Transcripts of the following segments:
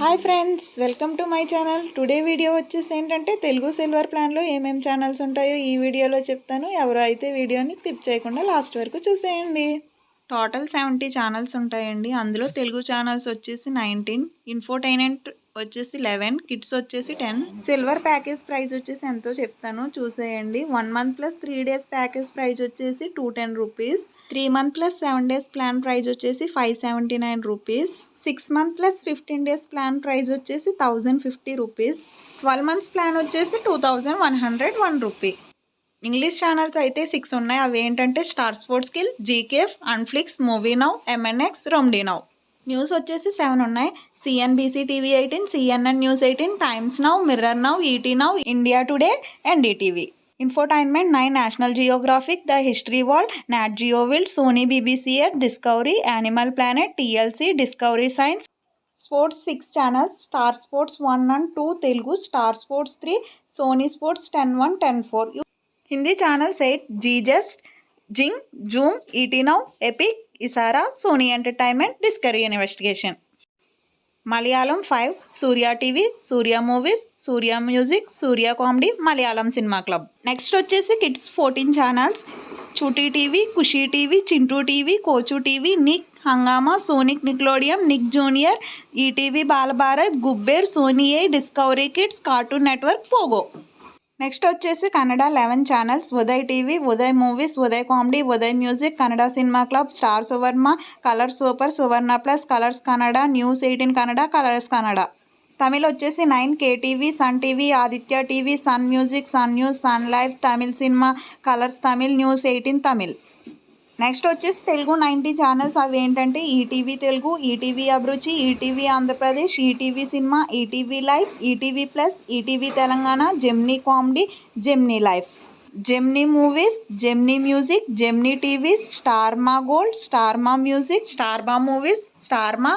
Hi friends, welcome to my channel. Today video వచ్చేసి ఏంటంటే Telugu silver ప్లాన్లో ఏమేమి ఛానల్స్ ఉంటాయో ఈ వీడియోలో చెప్తాను. ఎవరు అయితే వీడియోని స్కిప్ చేయకుండా లాస్ట్ వరకు చూసేయండి. టోటల్ 70 ఛానల్స్ ఉంటాయండి. అందులో తెలుగు ఛానల్స్ వచ్చేసి 19, ఇన్ఫోటైన్మెంట్ వచ్చేసి 11, కిడ్స్ వచ్చేసి 10. సిల్వర్ ప్యాకేజ్ ప్రైస్ వచ్చేసి ఎంతో చెప్తాను, చూసేయండి. 1 month plus 3 days package price వచ్చేసి 210 rupees. 3 month plus 7 days plan price వచ్చేసి 579 rupees. 6 month plus 15 days plan price వచ్చేసి 1050 రూపీస్. 12 months ప్లాన్ వచ్చేసి 2101 రూపీ. ఇంగ్లీష్ ఛానల్స్ అయితే 6 ఉన్నాయి. అవి ఏంటంటే Star Sports Khel, G K F, and flix, Movies Now, MNX, Romedy Now. News వచ్చేసి 7 ఉన్నాయి. CNBC TV 18, CNN News 18, Times Now, Mirror Now, ET Now, India Today, NDTV. Infotainment 9, National Geographic, the History World, Nat Geo World, Sony BBC Earth, Discovery, Animal Planet, TLC, Discovery Science. Sports 6 channels. Star Sports 1 and 2 Telugu, Star Sports 3, Sony Sports 10-1, 10-4. Hindi channels 8, Zee Zest, Zing, Zoom, ET Now, Epic, Ishara, Sony Entertainment, Discovery Investigation. Malayalam 5, Surya TV, Surya Movies, Surya Music, Surya Comedy, Malayalam cinema Club. Next వచ్చేసి kids 14 channels. Chutti TV, Kushi TV, Chintu TV, Kochu TV, Nick, Hungama, Sonic Nickelodeon, Nick Junior, ETV Bal Bharat, Gubbare, Sony Yay, Discovery Kids, Cartoon Network, Pogo. Next వచ్చేసి Kannada 11 channels. Uday TV, Uday Movies, Uday Comedy, Uday Music, Kannada cinema club, star Suvarma, colours super, సువర్ణ plus, colours Kannada, news 18 Kannada, colours Kannada. Tamil వచ్చేసి 9, KTV, sun TV, Aditya TV, sun music, sun news, sun life, Tamil cinema, colours Tamil, news 18 Tamil. Next వచ్చేసి Telugu 90 channels. అవి ఏంటంటే ETV Telugu, ETV అభిరుచి, ETV Andhra Pradesh, ETV cinema, ETV life, ETV plus, ETV Telangana, Gemini comedy, Gemini life, Gemini movies, Gemini music, Gemini TVs, Star Maa gold, Star Maa music, Star Maa movies, Star Maa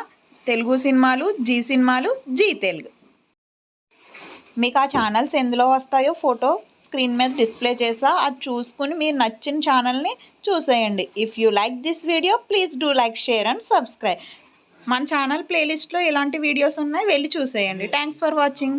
Telugu సినిమాలు, G సినిమాలు, G Telugu. మీకు ఆ channels ఎందులో వస్తాయో ఫోటో స్క్రీన్ మీద డిస్ప్లే చేసా, అది చూసుకుని మీరు నచ్చిన ఛానల్ని చూసేయండి. If you like this video please do like, share and subscribe. మన ఛానల్ ప్లేలిస్ట్లో ఇలాంటి వీడియోస్ ఉన్నాయి, వెళ్ళి చూసేయండి. Thanks for watching.